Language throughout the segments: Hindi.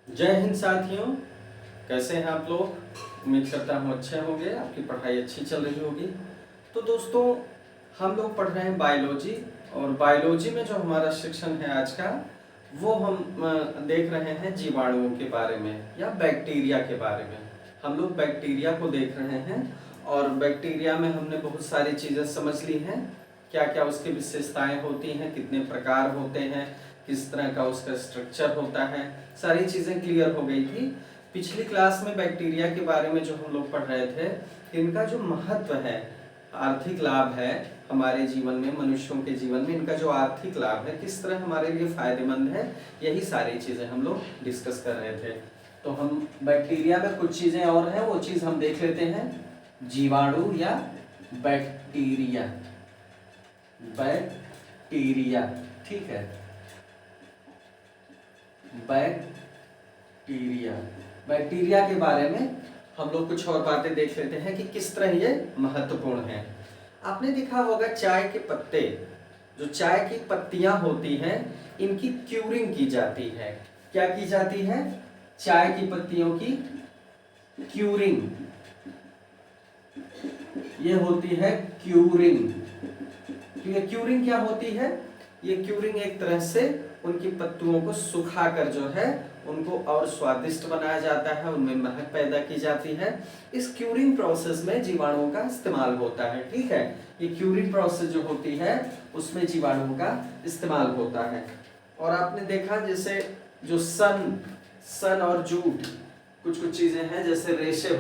जय हिंद साथियों। कैसे हैं आप लोग। उम्मीद करता हूँ अच्छे होंगे, आपकी पढ़ाई अच्छी चल रही होगी। तो दोस्तों, हम लोग पढ़ रहे हैं बायोलॉजी, और बायोलॉजी में जो हमारा सेक्शन है आज का, वो हम देख रहे हैं जीवाणुओं के बारे में या बैक्टीरिया के बारे में। हम लोग बैक्टीरिया को देख रहे हैं, और बैक्टीरिया में हमने बहुत सारी चीज़ें समझ ली हैं। क्या क्या उसकी विशेषताएं होती हैं, कितने प्रकार होते हैं, किस तरह का उसका स्ट्रक्चर होता है, सारी चीज़ें क्लियर हो गई थी। पिछली क्लास में बैक्टीरिया के बारे में जो हम लोग पढ़ रहे थे, इनका जो महत्व है, आर्थिक लाभ है हमारे जीवन में, मनुष्यों के जीवन में इनका जो आर्थिक लाभ है, किस तरह हमारे लिए फायदेमंद है, यही सारी चीज़ें हम लोग डिस्कस कर रहे थे। तो हम बैक्टीरिया में कुछ चीज़ें और हैं, वो चीज़ हम देख लेते हैं। जीवाणु या बैक्टीरिया, बैक्टीरिया, ठीक है, बैक्टीरिया। बैक्टीरिया के बारे में हम लोग कुछ और बातें देख लेते हैं कि किस तरह ये महत्वपूर्ण है। आपने देखा होगा चाय के पत्ते, जो चाय की पत्तियां होती हैं, इनकी क्यूरिंग की जाती है। क्या की जाती है? चाय की पत्तियों की क्यूरिंग, ये होती है क्यूरिंग। तो ये क्यूरिंग क्या होती है? ये क्यूरिंग एक तरह से उनकी पत्तियों को सुखाकर जो है उनको और स्वादिष्ट बनाया जाता है, उनमें महक पैदा की जाती है। इस क्यूरिंग प्रोसेस में जीवाणुओं का इस्तेमाल होता है, ठीक है। ये क्यूरिंग प्रोसेस जो होती है उसमें जीवाणुओं का इस्तेमाल होता है। और आपने देखा जैसे जो सन और जूट, कुछ कुछ चीजें हैं, जैसे रेशे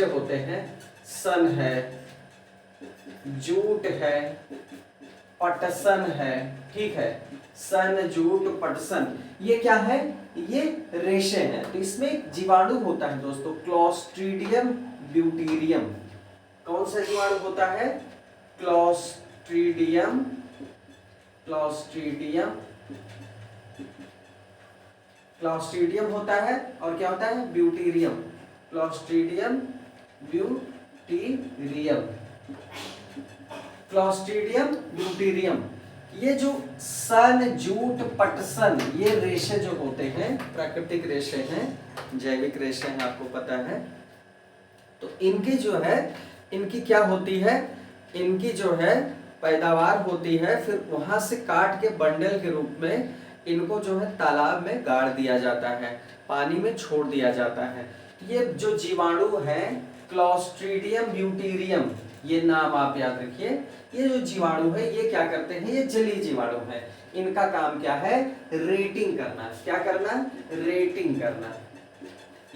होते हैं, सन है, जूट है, पटसन है, ठीक है। सन, जूट, पटसन, ये क्या है? ये रेशे हैं। तो इसमें जीवाणु होता है दोस्तों, क्लोस्ट्रीडियम ब्यूटीरियम। कौन सा जीवाणु होता है? क्लोस्ट्रीडियम, क्लोस्ट्रीडियम, क्लोस्ट्रीडियम होता है। और क्या होता है? ब्यूटीरियम, क्लोस्ट्रीडियम ब्यूटीरियम, क्लोस्ट्रीडियम ब्यूटीरियम। ये जो सन, जूट, पटसन, ये रेशे जो होते हैं, प्राकृतिक रेशे हैं, जैविक रेशे हैं, आपको पता है। तो इनकी जो है, इनकी क्या होती है? इनकी जो है पैदावार होती है, फिर वहां से काट के बंडल के रूप में इनको जो है तालाब में गाड़ दिया जाता है, पानी में छोड़ दिया जाता है। ये जो जीवाणु है क्लोस्ट्रीडियम ब्यूटीरियम, ये नाम आप याद रखिए। ये जो जीवाणु है ये क्या करते हैं? ये जलीय जीवाणु है। इनका काम क्या है? रेटिंग करना। क्या करना? रेटिंग करना।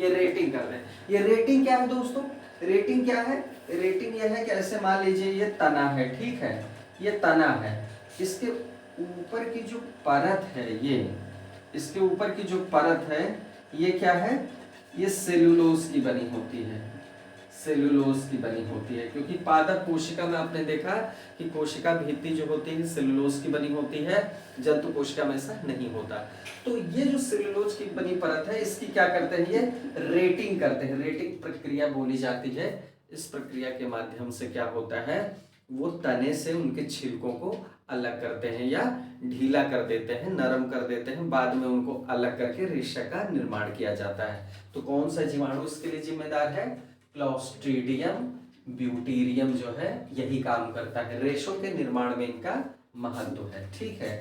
ये रेटिंग कर रहे हैं। ये रेटिंग क्या है दोस्तों? रेटिंग क्या है? रेटिंग यह है कि ऐसे मान लीजिए ये तना है, ठीक है, ये तना है, इसके ऊपर की जो परत है, ये इसके ऊपर की जो परत है, ये क्या है? ये सेलुलोज की बनी होती है, सेलुलोज की बनी होती है। क्योंकि पादप कोशिका में आपने देखा कि कोशिका भित्ति जो होती है सेलुलोज की बनी होती है, जंतु कोशिका में ऐसा नहीं होता। तो ये जो सेलुलोज की बनी परत है, इसकी क्या करते हैं? ये रेटिंग करते हैं, रेटिंग प्रक्रिया बोली जाती है। इस प्रक्रिया के माध्यम से क्या होता है? वो तने से उनके छिलकों को अलग करते हैं या ढीला कर देते हैं, नरम कर देते हैं, बाद में उनको अलग करके रेशा का निर्माण किया जाता है। तो कौन सा जीवाणु इसके लिए जिम्मेदार है? क्लोस्ट्रीडियम ब्यूटीरियम जो है यही काम करता है, रेशों के निर्माण में इनका महत्व है, ठीक है।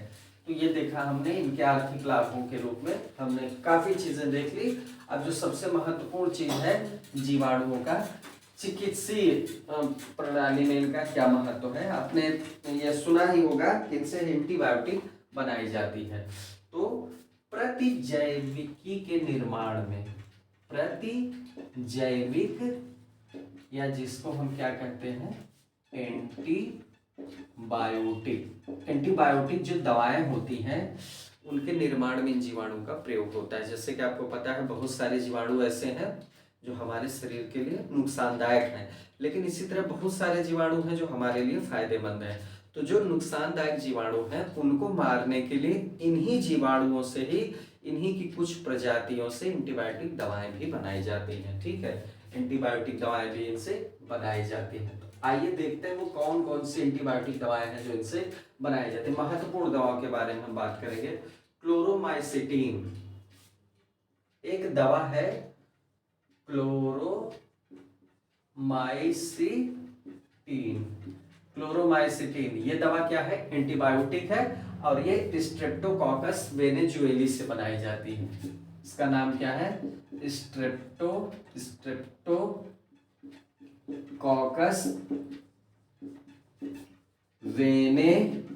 तो ये देखा हमने इनके आर्थिक लाभों के रूप में, हमने काफी चीजें देख ली। अब जो सबसे महत्वपूर्ण चीज है जीवाणुओं का, चिकित्सीय प्रणाली में इनका क्या महत्व है, आपने ये सुना ही होगा कि इनसे एंटीबायोटिक बनाई जाती है। तो प्रतिजैविकी के निर्माण में, प्रतिजैविक या जिसको हम क्या कहते हैं? एंटीबायोटिक। एंटीबायोटिक जो दवाएं होती हैं उनके निर्माण में इन जीवाणु का प्रयोग होता है। जैसे कि आपको पता है बहुत सारे जीवाणु ऐसे हैं जो हमारे शरीर के लिए नुकसानदायक हैं, लेकिन इसी तरह बहुत सारे जीवाणु हैं जो हमारे लिए फायदेमंद हैं। तो जो नुकसानदायक जीवाणु हैं उनको मारने के लिए इन्हीं जीवाणुओं से ही, इन्हीं की कुछ प्रजातियों से एंटीबायोटिक दवाएं भी बनाई जाती हैं, ठीक है। एंटीबायोटिक दवाएं भी इनसे बनाई जाती हैं। तो आइए देखते हैं वो कौन कौन सी एंटीबायोटिक दवाएं हैं जो इनसे बनाई जाती हैं। महत्वपूर्ण दवाओं के बारे में हम बात करेंगे। क्लोरोमाइसिटीन, एक दवा है क्लोरोमाइसिटीन। क्लोरोमाइसिटीन ये दवा क्या है? एंटीबायोटिक है और ये स्ट्रेप्टोकॉकस वेनेजुएली से बनाई जाती है। इसका नाम क्या है? स्ट्रेप्टोकॉकस वेनेजुएली।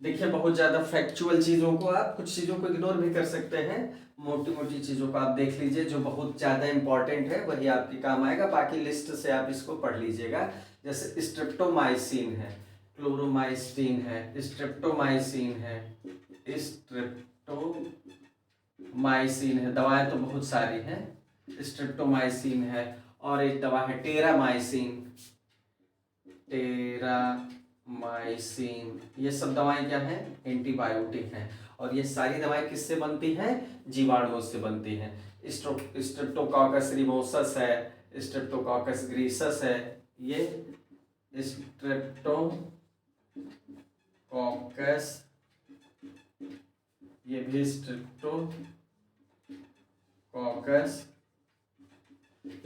देखिए बहुत ज्यादा फैक्चुअल चीजों को आप कुछ चीजों को इग्नोर भी कर सकते हैं, मोटी मोटी चीजों को आप देख लीजिए जो बहुत ज्यादा इंपॉर्टेंट है वही आपके काम आएगा, बाकी लिस्ट से आप इसको पढ़ लीजिएगा। जैसे स्ट्रेप्टोमाइसिन है, क्लोरोमाइसिन है, स्ट्रेप्टोमाइसिन है, स्ट्रेप्टोमाइसिन है, दवाएं तो बहुत सारी हैं, स्ट्रेप्टोमाइसिन है, और एक दवा है टेरामाइसिन। टेरामाइसिन ये सब दवाएं क्या हैं? एंटीबायोटिक हैं। और ये सारी दवाएं किससे बनती हैं? जीवाणुओं से बनती हैं। स्ट्रेप्टोकॉकस रिमोसस है, स्ट्रेप्टोकॉकस ग्रीसस है, ये स्ट्रेप्टोकॉकस, ये भी स्ट्रेप्टोकॉकस,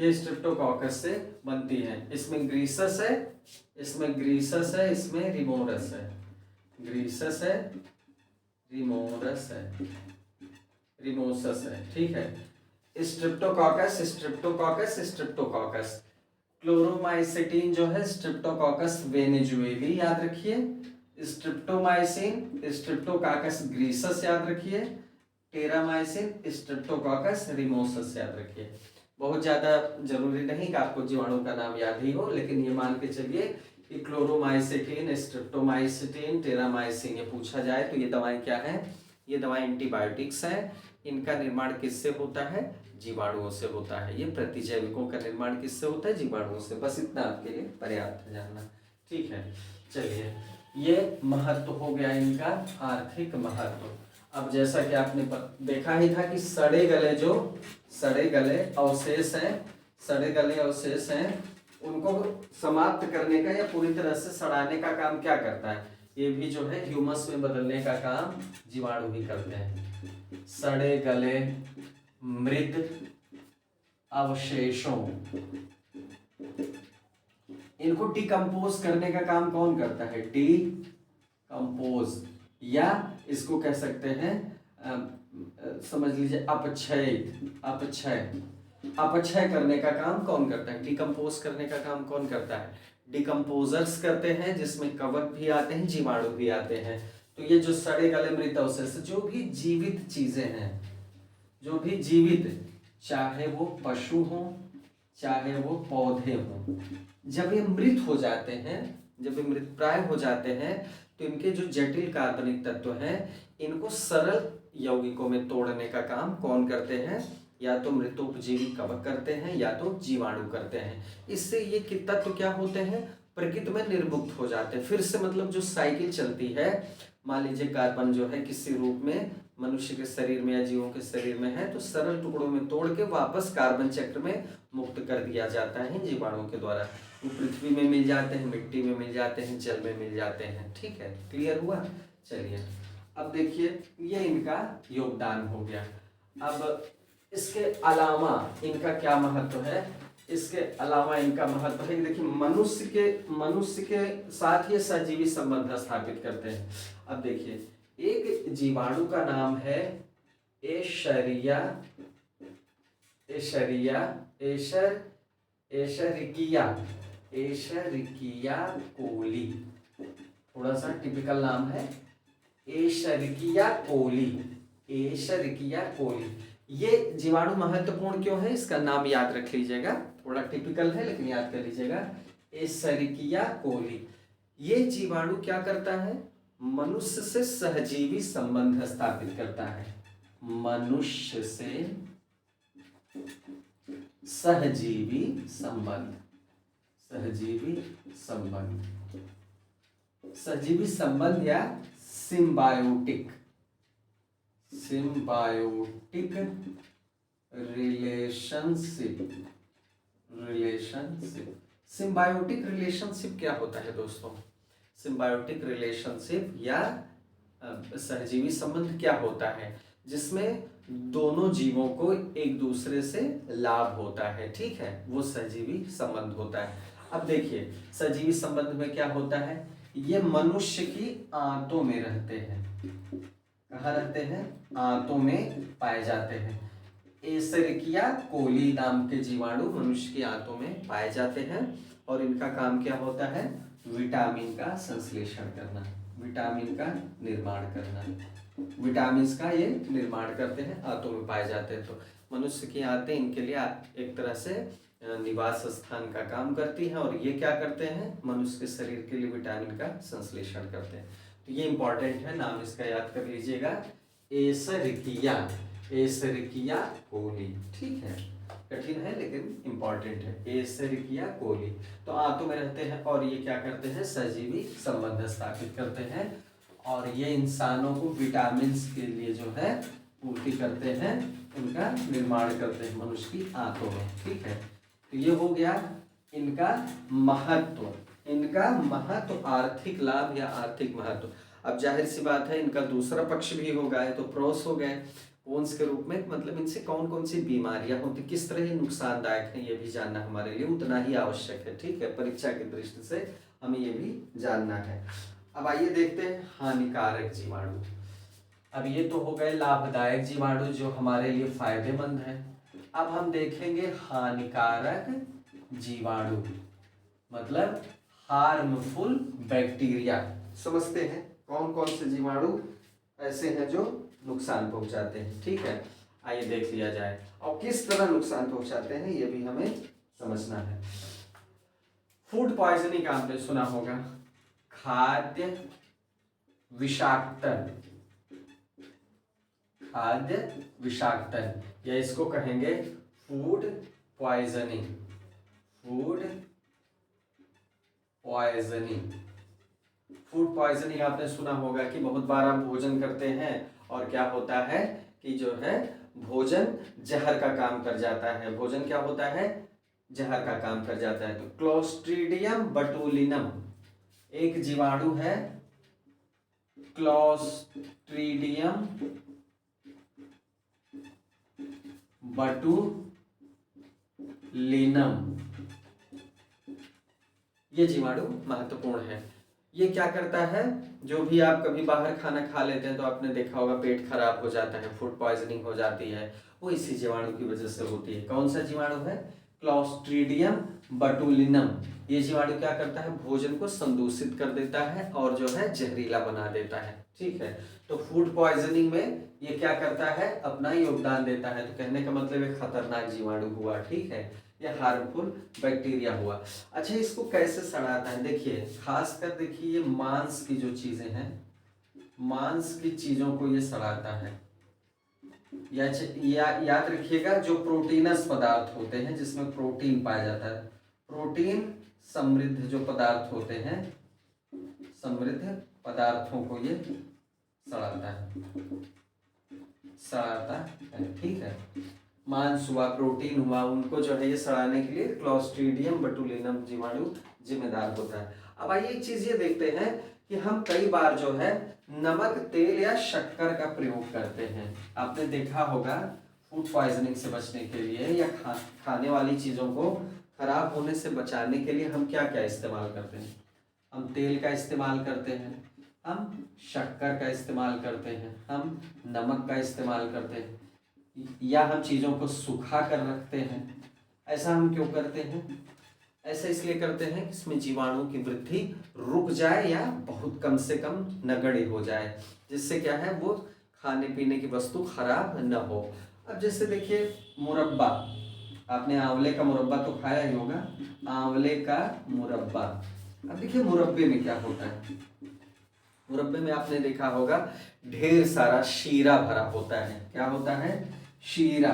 ये स्ट्रेप्टोकॉकस से बनती है। इसमें ग्रीसस है, इसमें ग्रीसस है, इसमें रिमोरस है, ग्रीसस है, रिमोरस है, रिमोसस है, ठीक है। Streptococcus streptococcus streptococcus. क्लोरोमाइसिटीन जो है स्ट्रेप्टोकॉकस वेनेजुएली याद रखिए, स्ट्रेप्टोमाइसिन स्ट्रेप्टोकॉकस ग्रीसस याद रखिए, टेरामाइसिन स्ट्रेप्टोकॉकस रिमोसस याद रखिए। बहुत ज़्यादा जरूरी नहीं कि आपको जीवाणु का नाम याद ही हो, लेकिन ये मान के चलिए कि क्लोरोमाइसिटीन स्ट्रेप्टोमाइसिटीन टेरामाइसिन ये पूछा जाए तो ये दवाएं क्या हैं? ये दवाएं एंटीबायोटिक्स हैं। इनका निर्माण किससे होता है? जीवाणुओं से होता है। ये प्रतिजैविकों का निर्माण किससे होता है? जीवाणुओं से। बस इतना आपके लिए पर्याप्त है जानना, ठीक है। चलिए ये महत्व हो गया इनका, आर्थिक महत्व। अब जैसा कि आपने देखा ही था कि सड़े गले अवशेष हैं, सड़े गले अवशेष हैं, उनको समाप्त करने का या पूरी तरह से सड़ाने का काम क्या करता है? ये भी जो है ह्यूमस में बदलने का काम जीवाणु ही करते हैं। सड़े गले मृत अवशेषों, इनको डिकम्पोज करने का काम कौन करता है? डिकम्पोज, या इसको कह सकते हैं समझ लीजिए अपक्षय करने का काम कौन करता है? डिकम्पोज करने का काम कौन करता है? डिकम्पोजर्स करते हैं, जिसमें कवक भी आते हैं, जीवाणु भी आते हैं। तो ये जो सड़े गले मृत अवशेष, जो भी जीवित चीजें हैं, जो भी जीवित, चाहे वो पशु हो चाहे वो पौधे हों, जब ये मृत हो जाते हैं, जब ये मृत प्राय हो जाते हैं, तो इनके जो जटिल कार्बनिक तत्व हैं इनको सरल यौगिकों में तोड़ने का काम कौन करते हैं? या तो मृतोपजीवी कवक करते हैं या तो जीवाणु करते हैं। इससे ये तत्व क्या होते हैं? प्रकृति में निर्मुक्त हो जाते हैं। फिर से मतलब जो साइकिल चलती है, मान लीजिए कार्बन जो है किसी रूप में मनुष्य के शरीर में या जीवों के शरीर में है, तो सरल टुकड़ों में तोड़ के वापस कार्बन चक्र में मुक्त कर दिया जाता है जीवाणुओं के द्वारा। वो पृथ्वी में मिल जाते हैं, मिट्टी में मिल जाते हैं, जल में मिल जाते हैं, ठीक है। क्लियर हुआ? चलिए अब देखिए ये इनका योगदान हो गया। अब इसके अलावा इनका क्या महत्व है? इसके अलावा इनका महत्व है, देखिए मनुष्य के साथ ये सजीवी संबंध स्थापित करते हैं। अब देखिए एक जीवाणु का नाम है एशरिया कोली। थोड़ा सा टिपिकल नाम है, एशरिकिया कोली। ये जीवाणु महत्वपूर्ण क्यों है? इसका नाम याद रख लीजिएगा, थोड़ा टिपिकल है लेकिन याद कर लीजिएगा, एशरिकिया कोली। ये जीवाणु क्या करता है? मनुष्य से सहजीवी संबंध स्थापित करता है। मनुष्य से सहजीवी संबंध या सिम्बायोटिक रिलेशनशिप। सिम्बायोटिक रिलेशनशिप क्या होता है दोस्तों? सिम्बायोटिक रिलेशनशिप या सहजीवी संबंध क्या होता है, जिसमें दोनों जीवों को एक दूसरे से लाभ होता है, ठीक है, वो सहजीवी संबंध होता है। अब देखिए सहजीवी संबंध में क्या होता है, ये मनुष्य की आंतों में रहते हैं। कहाँ रहते हैं, आंतों में पाए जाते हैं। एसरिकिया कोली नाम के जीवाणु मनुष्य की आंतों में पाए जाते हैं और इनका काम क्या होता है, विटामिन का संश्लेषण करना, विटामिन का निर्माण करना, विटामिन का ये निर्माण करते हैं, आंतों में पाए जाते हैं। तो मनुष्य की आंतें इनके लिए एक तरह से निवास स्थान का काम करती हैं और ये क्या करते हैं, मनुष्य के शरीर के लिए विटामिन का संश्लेषण करते हैं। तो ये इंपॉर्टेंट है, नाम इसका याद कर लीजिएगा, एसरिकिया, एसरिकिया कोली, ठीक है, कठिन है लेकिन इंपॉर्टेंट है, एसरिकिया कोली। तो आंतों में रहते हैं और ये क्या करते हैं, सहजीवी संबंध स्थापित करते हैं और ये इंसानों को विटामिन के लिए जो है पूर्ति करते हैं, उनका निर्माण करते हैं मनुष्य की आंतों में, ठीक है। तो ये हो गया इनका महत्व, इनका महत्व, आर्थिक लाभ या आर्थिक महत्व। अब जाहिर सी बात है इनका दूसरा पक्ष भी हो गए, तो प्रोस हो गए, कोन्स के रूप में, मतलब इनसे कौन कौन सी बीमारियां होती, किस तरह ये नुकसानदायक है, ये भी जानना हमारे लिए उतना ही आवश्यक है, ठीक है, परीक्षा की दृष्टि से हमें ये भी जानना है। अब आइए देखते हैं हानिकारक जीवाणु। अब ये तो हो गए लाभदायक जीवाणु जो हमारे लिए फायदेमंद है। अब हम देखेंगे हानिकारक जीवाणु, मतलब हार्मफुल बैक्टीरिया। समझते हैं कौन कौन से जीवाणु ऐसे हैं जो नुकसान पहुंचाते हैं, ठीक है, आइए देख लिया जाए। और किस तरह नुकसान पहुंचाते हैं ये भी हमें समझना है। फूड पॉइजनिंग आपने सुना होगा, खाद्य विषाक्तन, खाद्य विषाक्तन, या इसको कहेंगे food poisoning, food poisoning. Food poisoning आपने सुना होगा कि बहुत बार आप भोजन करते हैं और क्या होता है कि जो है भोजन जहर का काम कर जाता है, भोजन क्या होता है, जहर का काम कर जाता है। तो क्लोस्ट्रीडियम बटुलिनम एक जीवाणु है, क्लोस्ट्रीडियम बटुलिनम, ये जीवाणु महत्वपूर्ण है। ये क्या करता है, जो भी आप कभी बाहर खाना खा लेते हैं तो आपने देखा होगा पेट खराब हो जाता है, फूड पॉइजनिंग हो जाती है, वो इसी जीवाणु की वजह से होती है। कौन सा जीवाणु है, क्लोस्ट्रीडियम बटुलिनम। ये जीवाणु क्या करता है, भोजन को संदूषित कर देता है और जो है जहरीला बना देता है, ठीक है। तो फूड पॉइजनिंग में ये क्या करता है, अपना योगदान देता है। तो कहने का मतलब एक खतरनाक जीवाणु हुआ, ठीक है, यह हार्मफुल बैक्टीरिया हुआ। अच्छा, इसको कैसे सड़ाता है, देखिए खासकर देखिए ये मांस की जो चीजें हैं, मांस की चीजों को ये सड़ाता है। याद रखिएगा जो प्रोटीनस पदार्थ होते हैं जिसमें प्रोटीन पाया जाता है, प्रोटीन समृद्ध जो पदार्थ होते हैं, समृद्ध पदार्थों को ये सड़ाता है, सड़ाता है, ठीक है। मांस हुआ, प्रोटीन हुआ, उनको जो है ये सड़ाने के लिए क्लोस्ट्रीडियम बटुलिनम जीवाणु जिम्मेदार होता है। अब आइए एक चीज ये देखते हैं कि हम कई बार जो है नमक, तेल या शक्कर का प्रयोग करते हैं। आपने देखा होगा फूड पॉइजनिंग से बचने के लिए या खाने वाली चीजों को खराब होने से बचाने के लिए हम क्या क्या इस्तेमाल करते हैं, हम तेल का इस्तेमाल करते हैं, हम शक्कर का इस्तेमाल करते हैं, हम नमक का इस्तेमाल करते हैं, या हम चीज़ों को सुखा कर रखते हैं। ऐसा हम क्यों करते हैं, ऐसा इसलिए करते हैं कि इसमें जीवाणु की वृद्धि रुक जाए या बहुत कम से कम नगण्य हो जाए, जिससे क्या है वो खाने पीने की वस्तु खराब न हो। अब जैसे देखिए मुरब्बा, आपने आंवले का मुरब्बा तो खाया ही होगा, आंवले का मुरब्बा। अब देखिए मुरब्बे में क्या होता है, मुरब्बे में आपने देखा होगा ढेर सारा शीरा भरा होता है। क्या होता है, शीरा,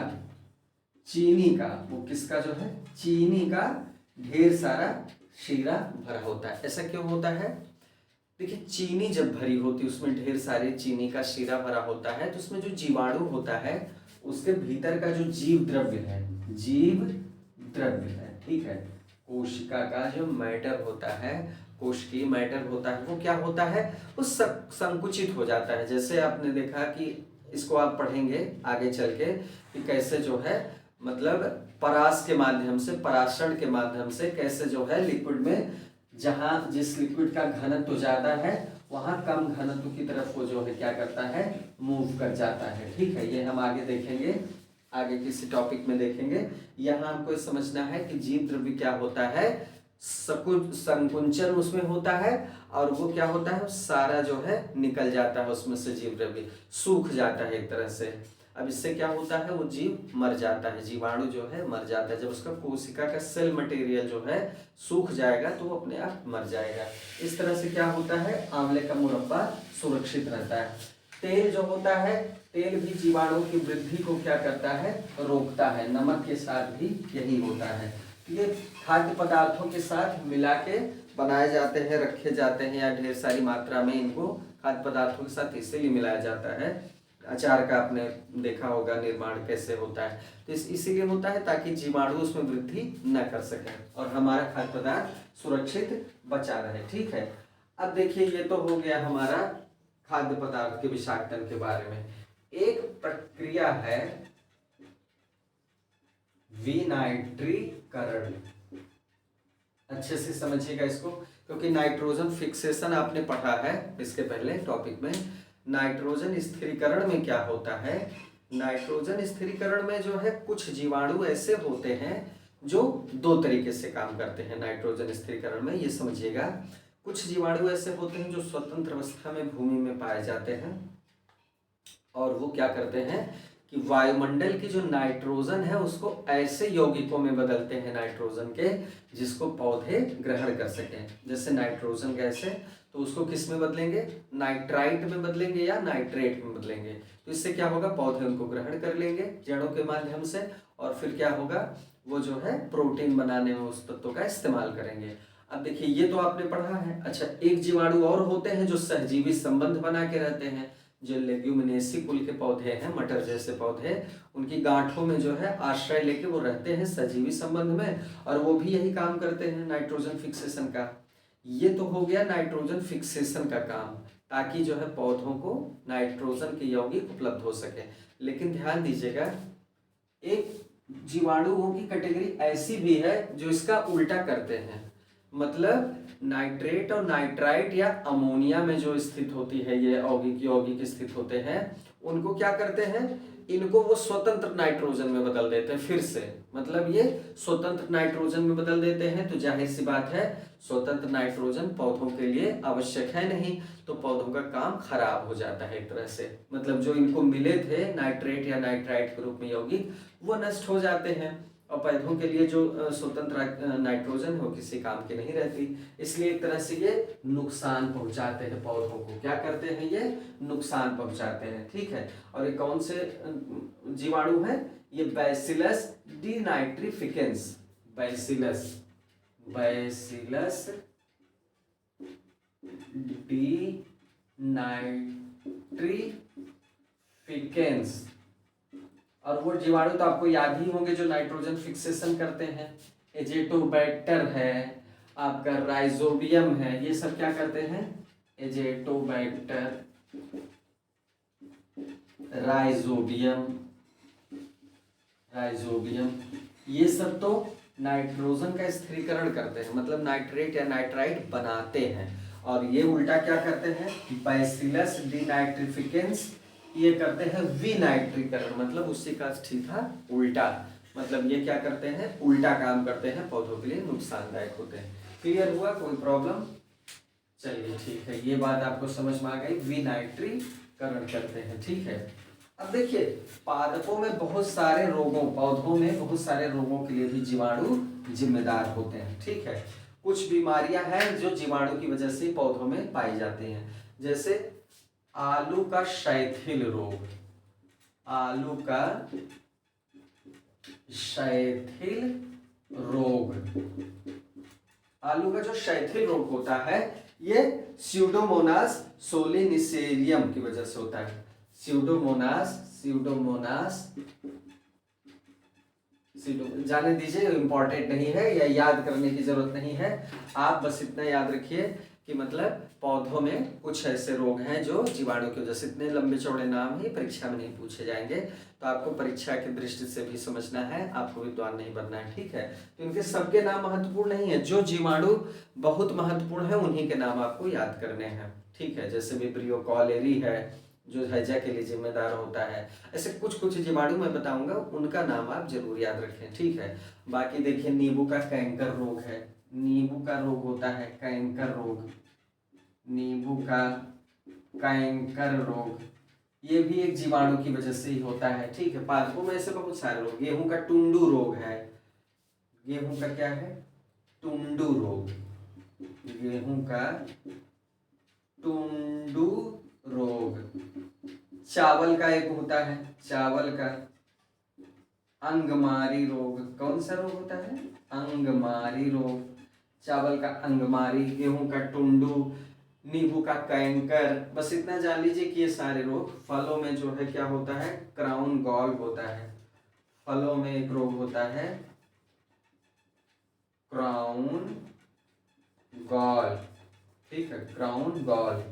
चीनी का, वो किसका जो है, चीनी का ढेर सारा शीरा भरा होता है। ऐसा क्यों होता है, देखिए चीनी जब भरी होती है उसमें ढेर सारे चीनी का शीरा भरा होता है, तो उसमें जो जीवाणु होता है उसके भीतर का जो जीव द्रव्य है, जीव द्रव्य है, ठीक है, कोशिका का जो मैटर होता है, कोशिकीय मैटर होता है वो क्या होता है, वो संकुचित हो जाता है। जैसे आपने देखा कि इसको आप पढ़ेंगे आगे चल के कि कैसे जो है मतलब परास के माध्यम से, पराशरण के माध्यम से कैसे जो है लिक्विड में, जहाँ जिस लिक्विड का घनत्व ज़्यादा है वहाँ कम घनत्व की तरफ वो जो है क्या करता है, मूव कर जाता है। ठीक है, ये हम आगे देखेंगे, आगे किसी टॉपिक में देखेंगे। यहाँ हमको समझना है कि जीव द्रव्य क्या होता है, संकुंचन उसमें होता है और वो क्या होता है, सारा जो है निकल जाता है उसमें से, जीव द्रव्य सूख जाता है एक तरह से। अब इससे क्या होता है, वो जीव मर जाता है, जीवाणु जो है मर जाता है। जब उसका कोशिका का सेल मटेरियल जो है सूख जाएगा तो वो अपने आप मर जाएगा। इस तरह से क्या होता है, आंवले का मुरब्बा सुरक्षित रहता है। तेल जो होता है, तेल भी जीवाणु की वृद्धि को क्या करता है, रोकता है। नमक के साथ भी यही होता है। ये खाद्य पदार्थों के साथ मिला के बनाए जाते हैं, रखे जाते हैं, या ढेर सारी मात्रा में इनको खाद्य पदार्थों के साथ इसीलिए मिलाया जाता है। अचार का आपने देखा होगा निर्माण कैसे होता है, तो इसीलिए होता है ताकि जीवाणु उसमें वृद्धि न कर सके और हमारा खाद्य पदार्थ सुरक्षित बचा रहे। ठीक है, अब देखिए ये तो हो गया हमारा खाद्य पदार्थ के विषाक्तन के बारे में। एक प्रक्रिया है विनाइट्रीकरण, अच्छे से समझिएगा इसको, क्योंकि नाइट्रोजन फिक्सेशन आपने पढ़ा है इसके पहले टॉपिक में। नाइट्रोजन स्थिरीकरण में क्या होता है, नाइट्रोजन स्थिरीकरण में जो है कुछ जीवाणु ऐसे होते हैं जो दो तरीके से काम करते हैं नाइट्रोजन स्थिरीकरण में, ये समझिएगा। कुछ जीवाणु ऐसे होते हैं जो स्वतंत्र अवस्था में भूमि में पाए जाते हैं और वो क्या करते हैं कि वायुमंडल की जो नाइट्रोजन है उसको ऐसे यौगिकों में बदलते हैं नाइट्रोजन के जिसको पौधे ग्रहण कर सकें। जैसे नाइट्रोजन गैस है तो उसको किस में बदलेंगे, नाइट्राइट में बदलेंगे या नाइट्रेट में बदलेंगे। तो इससे क्या होगा, पौधे उनको ग्रहण कर लेंगे जड़ों के माध्यम से और फिर क्या होगा, वो जो है प्रोटीन बनाने में उस तत्व का इस्तेमाल करेंगे। अब देखिए ये तो आपने पढ़ा है। अच्छा, एक जीवाणु और होते हैं जो सहजीवी संबंध बना के रहते हैं, जो लेग्यूमिनेसी कुल के पौधे हैं, मटर जैसे पौधे, उनकी गांठों में जो है आश्रय लेके वो रहते हैं सजीवी संबंध में और वो भी यही काम करते हैं नाइट्रोजन फिक्सेशन का। ये तो हो गया नाइट्रोजन फिक्सेशन का काम, ताकि जो है पौधों को नाइट्रोजन के यौगिक उपलब्ध हो सके। लेकिन ध्यान दीजिएगा, एक जीवाणुओं की कैटेगरी ऐसी भी है जो इसका उल्टा करते हैं। मतलब नाइट्रेट और नाइट्राइट या अमोनिया में जो स्थित होती है ये यौगिक स्थित होते हैं, उनको क्या करते हैं, इनको वो स्वतंत्र नाइट्रोजन में बदल देते हैं फिर से। मतलब ये स्वतंत्र नाइट्रोजन में बदल देते हैं तो जाहिर सी बात है स्वतंत्र नाइट्रोजन पौधों के लिए आवश्यक है नहीं, तो पौधों का काम खराब हो जाता है एक तरह से। मतलब जो इनको मिले थे नाइट्रेट या नाइट्राइट के रूप में यौगिक वो नष्ट हो जाते हैं और पौधों के लिए जो स्वतंत्र नाइट्रोजन है वो किसी काम की नहीं रहती। इसलिए एक तरह से ये नुकसान पहुंचाते हैं पौधों को। क्या करते हैं, ये नुकसान पहुंचाते हैं। ठीक है, और ये कौन से जीवाणु है, ये बैसिलस डीनाइट्रिफिकेंस, बैसिलस डीनाइट्रिफिकेंस। और वो जीवाणु तो आपको याद ही होंगे जो नाइट्रोजन फिक्सेशन करते हैं। एजेटोबैक्टर है, आपका राइजोबियम है, ये सब क्या करते हैं, एजेटोबैक्टर, राइजोबियम, ये सब तो नाइट्रोजन का स्थिरीकरण करते हैं, मतलब नाइट्रेट या नाइट्राइट बनाते हैं। और ये उल्टा क्या करते हैं, बैसिलस डीनाइट्रिफिकेंस, ये करते हैं विनाइट्रीकरण, मतलब उसी का सीधा उल्टा। मतलब ये क्या करते हैं, उल्टा काम करते हैं, पौधों के लिए नुकसानदायक होते हैं। क्लियर हुआ, कोई प्रॉब्लम? चलिए ठीक है, ये बात आपको समझ में आ गई, विनाइट्रीकरण करते हैं। ठीक है, अब देखिए पादपों में बहुत सारे रोगों, पौधों में बहुत सारे रोगों के लिए भी जीवाणु जिम्मेदार होते हैं। ठीक है, कुछ बीमारियां हैं जो जीवाणु की वजह से पौधों में पाई जाती हैं, जैसे आलू का शैथिल रोग, आलू का शैथिल रोग, आलू का जो शैथिल रोग होता है ये स्यूडोमोनास सोलिनिसेरियम की वजह से होता है। स्यूडोमोनास जाने दीजिए, इम्पोर्टेंट नहीं है या याद करने की जरूरत नहीं है। आप बस इतना याद रखिए कि मतलब पौधों में कुछ ऐसे रोग हैं जो जीवाणु की वजह से, इतने लंबे चौड़े नाम ही परीक्षा में नहीं पूछे जाएंगे, तो आपको परीक्षा की दृष्टि से भी समझना है, आपको विद्वान नहीं बनना है, ठीक है। तो इनके सबके नाम महत्वपूर्ण नहीं है, जो जीवाणु बहुत महत्वपूर्ण है उन्हीं के नाम आपको याद करने हैं, ठीक है। जैसे विब्रियो कॉलेरी है जो हैजा के लिए जिम्मेदार होता है, ऐसे कुछ कुछ जीवाणु मैं बताऊंगा, उनका नाम आप जरूर याद रखें, ठीक है। बाकी देखिए नींबू का कैंकर रोग है, नींबू का रोग होता है कैंकर रोग, नींबू का कैंकर रोग, ये भी एक जीवाणु की वजह से ही होता है, ठीक है। पादपों में ऐसे बहुत सारे रोग, गेहूं का टुंडू रोग है, गेहूं का क्या है, टुंडू रोग, गेहूं का टुंडू रोग। चावल का एक होता है, चावल का अंगमारी रोग, कौन सा रोग होता है, अंगमारी रोग, चावल का अंगमारी, गेहूं का टुंडू, नींबू का कैंकर। बस इतना जान लीजिए कि ये सारे रोग, फलों में जो है क्या होता है, क्राउन गॉल होता है, फलों में एक रोग होता है क्राउन गॉल, ठीक है, क्राउन गॉल।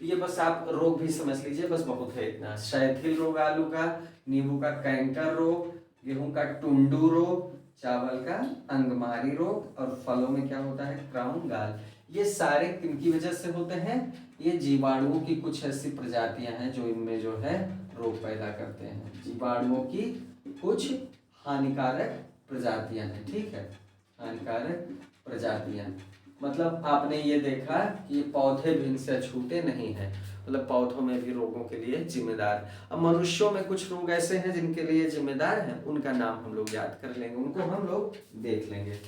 ये बस आप रोग भी समझ लीजिए, बस बहुत है इतना। शैथिल रोग आलू का, नींबू का कैंकर रोग, गेहूं का टुंडू रोग, चावल का अंगमारी रोग, और फलों में क्या होता है, क्राउन गॉल। ये सारे किनकी वजह से होते हैं, ये जीवाणुओं की कुछ ऐसी प्रजातियां हैं जो इनमें जो है रोग पैदा करते हैं, जीवाणुओं की कुछ हानिकारक प्रजातियां हैं, ठीक है, हानिकारक प्रजातियां। मतलब आपने ये देखा कि ये पौधे भी इनसे अछूते नहीं हैं, मतलब पौधों में भी रोगों के लिए जिम्मेदार। अब मनुष्यों में कुछ रोग ऐसे हैं जिनके लिए जिम्मेदार हैं, उनका नाम हम लोग याद कर लेंगे, उनको हम लोग देख लेंगे।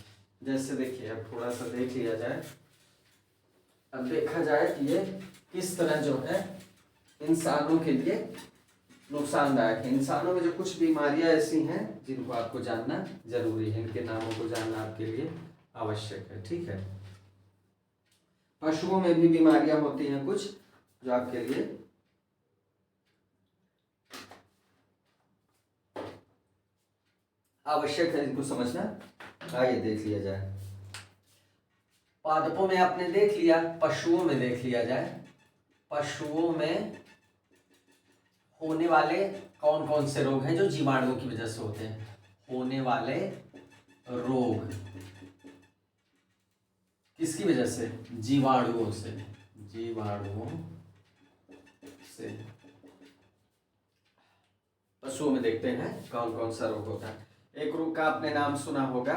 जैसे देखिए अब थोड़ा सा देख लिया जाए, अब देखा जाए कि ये किस तरह जो है इंसानों के लिए नुकसानदायक है। इंसानों में जो कुछ बीमारियां ऐसी हैं जिनको आपको जानना जरूरी है, इनके नामों को जानना आपके लिए आवश्यक है, ठीक है। पशुओं में भी बीमारियां होती हैं कुछ जो आपके लिए आवश्यक है, इनको समझना। आइए देख लिया जाए, पादपों में आपने देख लिया, पशुओं में देख लिया जाए। पशुओं में होने वाले कौन कौन से रोग हैं जो जीवाणुओं की वजह से होते हैं, होने वाले रोग किसकी वजह से, जीवाणुओं से, जीवाणुओं से। पशुओं में देखते हैं कौन कौन सा रोग होता है। एक रोग का आपने नाम सुना होगा,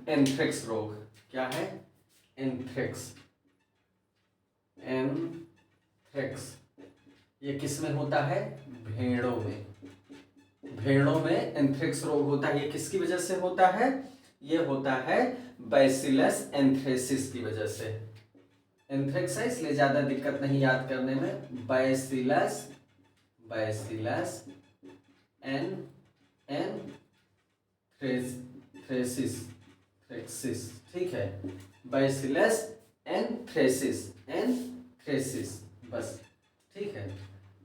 एंथ्रेक्स रोग। क्या है, एंथ्रेक्स, एंथ्रेक्स। ये किस में होता है, भेड़ों में, भेड़ों में एंथ्रेक्स रोग होता है। ये किसकी वजह से होता है, ये होता है बैसिलस एंथ्रेसिस की वजह से। एंथ्रेक्स है इसलिए ज्यादा दिक्कत नहीं याद करने में, बैसिलस, बैसिलस एंथ्रेसिस, थ्रेसिस, ठीक है, बैसिलस एंथ्रेसिस, एंथ्रेसिस, बस, ठीक है।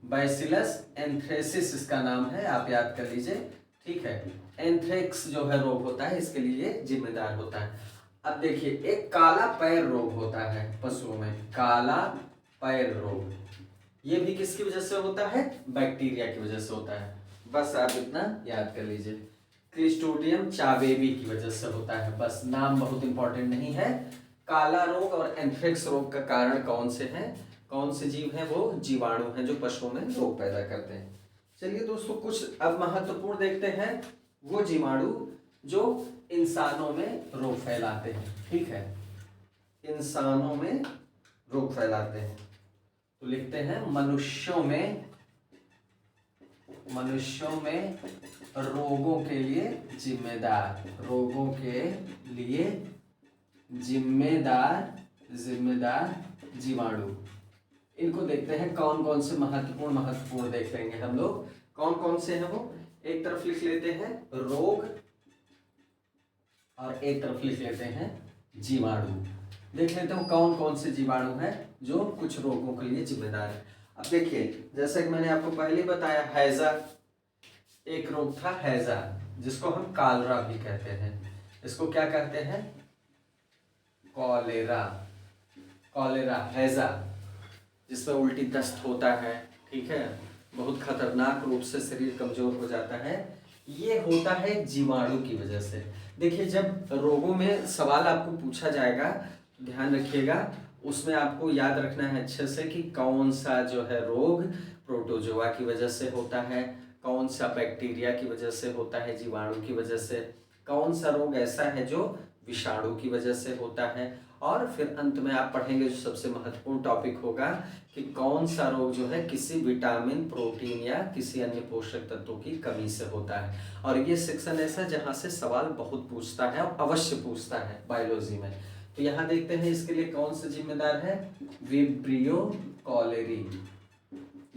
बैसिलस एंथ्रेसिस इसका नाम है, आप याद कर लीजिए, ठीक है। एंथ्रेक्स जो है रोग होता है, इसके लिए जिम्मेदार होता है। अब देखिए एक काला पैर रोग होता है पशुओं में, काला पैर रोग, ये भी किसकी वजह से होता है, बैक्टीरिया की वजह से होता है, बस आप इतना याद कर लीजिए। क्लिस्ट्रोडियम चावेबी की वजह से होता है, बस नाम बहुत इंपॉर्टेंट नहीं है। काला रोग और एंथ्रेक्स रोग का कारण कौन से हैं, कौन से जीव हैं, वो जीवाणु हैं जो पशुओं में रोग पैदा करते हैं। चलिए दोस्तों कुछ अब महत्वपूर्ण देखते हैं वो जीवाणु जो इंसानों में रोग फैलाते हैं, ठीक है, इंसानों में रोग फैलाते हैं। तो लिखते हैं मनुष्यों में, मनुष्यों में रोगों के लिए जिम्मेदार, रोगों के लिए जिम्मेदार, जिम्मेदार जीवाणु। इनको देखते हैं कौन कौन से महत्वपूर्ण, महत्वपूर्ण देख लेंगे हम लोग कौन कौन से हैं वो। एक तरफ लिख लेते हैं रोग और एक तरफ लिख लेते हैं जीवाणु। देख लेते हैं कौन कौन से जीवाणु हैं जो कुछ रोगों के लिए जिम्मेदार है। अब देखिए जैसा कि मैंने आपको पहले बताया, हैजा एक रोग था, हैजा, जिसको हम कालरा भी कहते हैं। इसको क्या कहते हैं? कॉलेरा। कॉलेरा, हैजा, जिसमें उल्टी दस्त होता है, ठीक है, बहुत खतरनाक रूप से शरीर कमजोर हो जाता है, ये होता है जीवाणु की वजह से। देखिए, जब रोगों में सवाल आपको पूछा जाएगा तो ध्यान रखिएगा, उसमें आपको याद रखना है अच्छे से कि कौन सा जो है रोग प्रोटोजोआ की वजह से होता है, कौन सा बैक्टीरिया की वजह से होता है, जीवाणु की वजह से, कौन सा रोग ऐसा है जो विषाणु की वजह से होता है, और फिर अंत में आप पढ़ेंगे जो सबसे महत्वपूर्ण टॉपिक होगा कि कौन सा रोग जो है किसी विटामिन, प्रोटीन या किसी अन्य पोषक तत्वों की कमी से होता है। और ये सेक्शन ऐसा है जहाँ से सवाल बहुत पूछता है और अवश्य पूछता है बायोलॉजी में। तो यहाँ देखते हैं इसके लिए कौन सा जिम्मेदार है? Vibrio cholerae.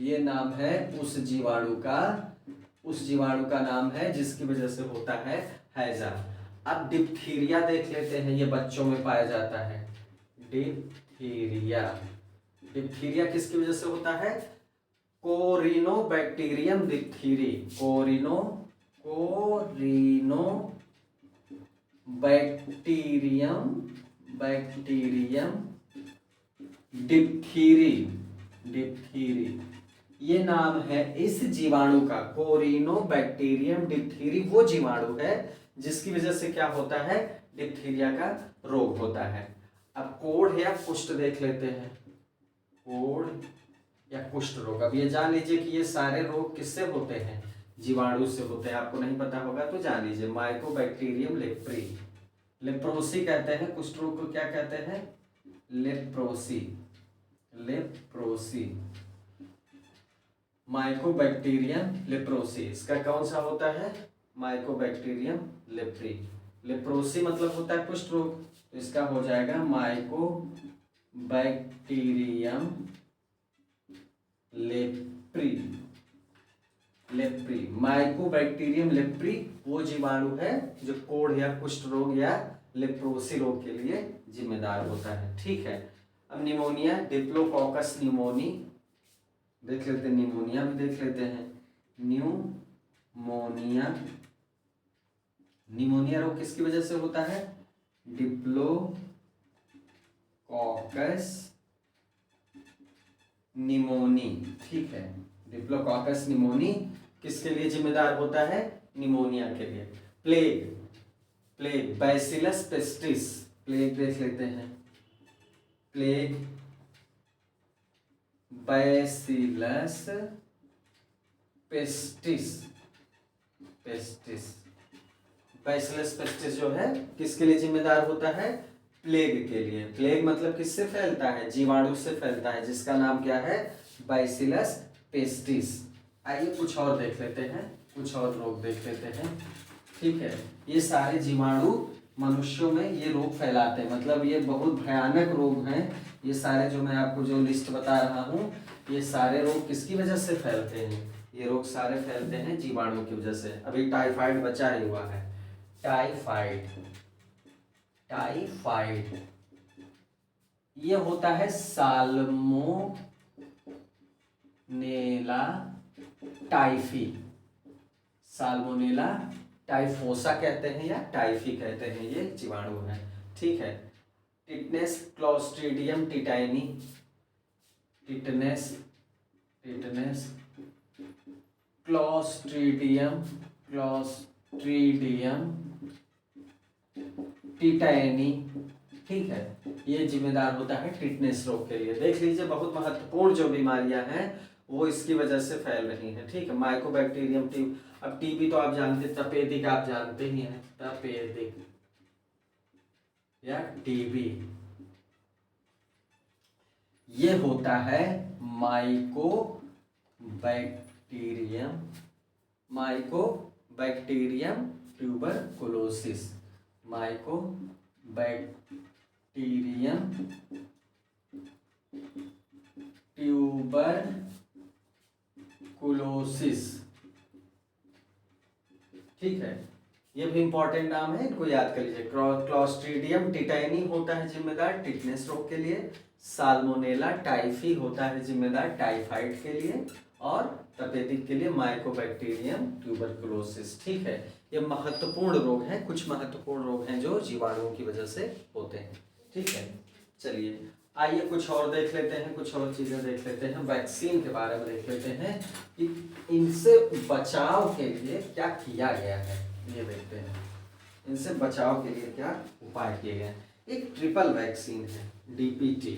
ये नाम है उस जीवाणु का नाम है जिसकी वजह से होता है हैजा। अब डिप्थीरिया देख लेते हैं, ये बच्चों में पाया जाता है। डिप्थीरिया, डिप्थीरिया किसकी वजह से होता है? कोरिनोबैक्टीरियम डिप्थीरी। बैक्टीरियम डिप्थीरी, ये नाम है इस जीवाणु का। कोरिनोबैक्टीरियम डिप्थीरी वो जीवाणु है जिसकी वजह से क्या होता है? डिप्थीरिया का रोग होता है। अब कोढ़ या कुष्ठ देख लेते हैं। कोढ़ या कुष्ठ रोग, अब ये जान लीजिए कि ये सारे रोग किससे होते हैं? जीवाणु से होते हैं। आपको नहीं पता होगा तो जान लीजिए, माइकोबैक्टीरियम लेप्री, लेप्रोसी कहते हैं कुष्ठ रोग को। क्या कहते हैं? लेप्रोसी। माइकोबैक्टीरियम लेप्रोसी, इसका कौन सा होता है? Mycobacterium leprae. लेप्रोसी मतलब होता है कुष्ठ रोग, तो इसका हो जाएगा माइकोबैक्टीरियम लेप्री। माइकोबैक्टीरियम लेप्री वो जीवाणु है जो कोढ़ या कुष्ठ रोग या लेप्रोसी रोग के लिए जिम्मेदार होता है। ठीक है। अब निमोनिया, डिप्लोकोकस निमोनी देख लेते हैं, निमोनिया भी देख लेते हैं। निमोनिया रोग किसकी वजह से होता है? Diplococcus pneumoniae. ठीक है, डिप्लोकोकस निमोनी किसके लिए जिम्मेदार होता है? निमोनिया के लिए। प्लेग, बैसिलस पेस्टिस, प्लेग देख लेते हैं। Plague, bacillus pestis. Bacillus pestis जो है किसके लिए जिम्मेदार होता है? प्लेग के लिए। प्लेग मतलब किससे फैलता है? जीवाणु से फैलता है, जिसका नाम क्या है? Bacillus pestis. आइए कुछ और देख लेते हैं, कुछ और रोग देख लेते हैं। ठीक है, ये सारे जीवाणु मनुष्यों में ये रोग फैलाते हैं, मतलब ये बहुत भयानक रोग हैं। ये सारे जो मैं आपको जो लिस्ट बता रहा हूँ, ये सारे रोग किसकी वजह से फैलते हैं? ये रोग सारे फैलते हैं जीवाणु की वजह से। अभी टाइफाइड बचा ही हुआ है। टाइफाइड ये होता है साल्मोनेला टाइफी। साल्मोनेला टाइफोसा कहते हैं या टाइफी कहते हैं, ये जीवाणु है। ठीक है। Tetanus clostridium tetani, tetanus clostridium tetani. ठीक है, ये जिम्मेदार होता है टिटनेस रोग के लिए। देख लीजिए, बहुत महत्वपूर्ण जो बीमारियां हैं वो इसकी वजह से फैल रही हैं। ठीक है, माइकोबैक्टीरियम अब टीबी तो आप जानते, तपेदिक आप जानते ही हैं, तपेदिक या टीबी, ये होता है माइकोबैक्टीरियम ट्यूबरकुलोसिस। Mycobacterium tuberculosis. ठीक है, ये भी इंपॉर्टेंट नाम है, इनको याद कर लीजिए। क्लोस्ट्रीडियम टिटाइनी होता है जिम्मेदार टिटनेस रोग के लिए। साल्मोनेला टाइफी होता है जिम्मेदार टाइफाइड के लिए। और तपेदिक के लिए माइकोबैक्टीरियम ट्यूबरकुलोसिस। ठीक है, ये महत्वपूर्ण रोग हैं, कुछ महत्वपूर्ण रोग हैं जो जीवाणुओं की वजह से होते हैं। ठीक है, चलिए आइए कुछ और देख लेते हैं, कुछ और चीजें देख लेते हैं। वैक्सीन के बारे में देख लेते हैं कि इनसे बचाव के लिए क्या किया गया है, ये देखते हैं। इनसे बचाव के लिए क्या उपाय किए गए हैं। एक ट्रिपल वैक्सीन है, DPT,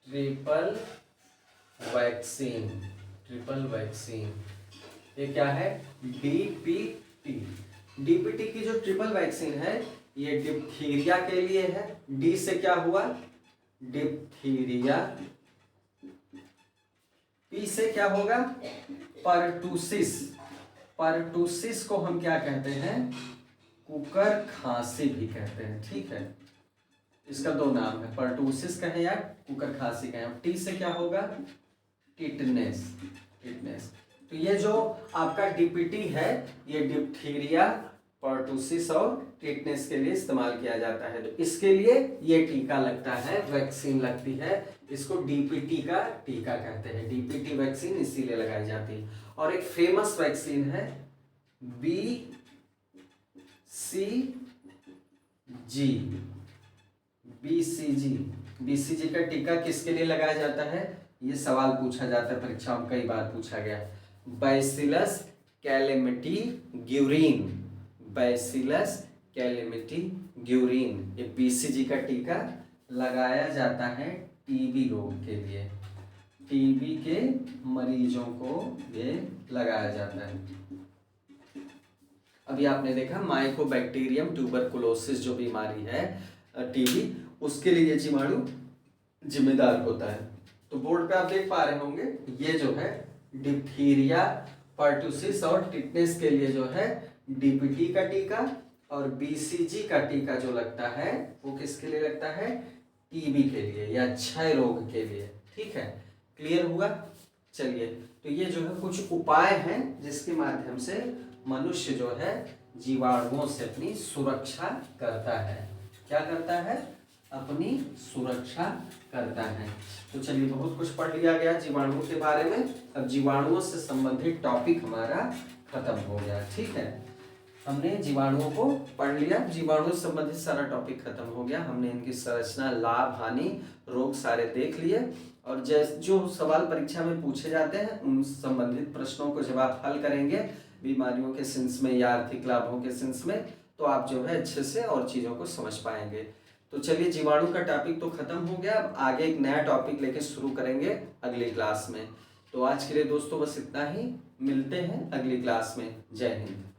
triple vaccine, triple vaccine, ये क्या है, डीपीटी। डीपीटी की जो ट्रिपल वैक्सीन है ये डिप्थीरिया के लिए है। डी से क्या हुआ, डिप्थीरिया। पी से क्या होगा, परटूसिस। परटूसिस को हम क्या कहते हैं, कुकर खांसी भी कहते हैं। ठीक है, इसका दो नाम है, परटूसिस कहें या कुकर खांसी कहें। टी से क्या होगा, टिटनेस, टिटनेस। तो ये जो आपका डीपीटी है ये डिप्थीरिया, परटूसिस और टिटनेस के लिए इस्तेमाल किया जाता है। तो इसके लिए ये टीका लगता है, वैक्सीन लगती है, इसको डीपीटी का टीका कहते हैं। डीपीटी वैक्सीन इसीलिए लगाई जाती है। और एक फेमस वैक्सीन है बीसीजी। बीसीजी, बीसीजी का टीका किसके लिए लगाया जाता है, ये सवाल पूछा जाता है परीक्षा में, कई बार पूछा गया। Bacillus calamity Guérin, bacillus calamity Guérin, ये बीसीजी का टीका लगाया जाता है टीबी रोग के लिए। टीबी के मरीजों को ये लगाया जाता है। अभी आपने देखा माइकोबैक्टीरियम ट्यूबरकुलोसिस जो बीमारी है टीबी, उसके लिए जीवाणु जिम्मेदार होता है। तो बोर्ड पे आप देख पा रहे होंगे ये जो है डिप्थीरिया, परटूसिस और टिटनेस के लिए जो है डीपीटी का टीका, और बीसीजी का टीका जो लगता है वो किसके लिए लगता है, टीबी के लिए या क्षय रोग के लिए। ठीक है, क्लियर हुआ। चलिए, तो ये जो है कुछ उपाय हैं जिसके माध्यम से मनुष्य जो है जीवाणुओं से अपनी सुरक्षा करता है। क्या करता है, अपनी सुरक्षा करता है। तो चलिए, बहुत कुछ पढ़ लिया गया जीवाणुओं के बारे में। अब जीवाणुओं से संबंधित टॉपिक हमारा खत्म हो गया। ठीक है, हमने जीवाणुओं को पढ़ लिया, जीवाणुओं से संबंधित सारा टॉपिक खत्म हो गया। हमने इनकी संरचना, लाभ, हानि, रोग सारे देख लिए। और जो सवाल परीक्षा में पूछे जाते हैं उन संबंधित प्रश्नों को जब आप हल करेंगे बीमारियों के सेंस में या आर्थिक लाभों के सेंस में, तो आप जो है अच्छे से और चीज़ों को समझ पाएंगे। तो चलिए, जीवाणु का टॉपिक तो खत्म हो गया। अब आगे एक नया टॉपिक लेके शुरू करेंगे अगली क्लास में। तो आज के लिए दोस्तों बस इतना ही, मिलते हैं अगली क्लास में। जय हिंद।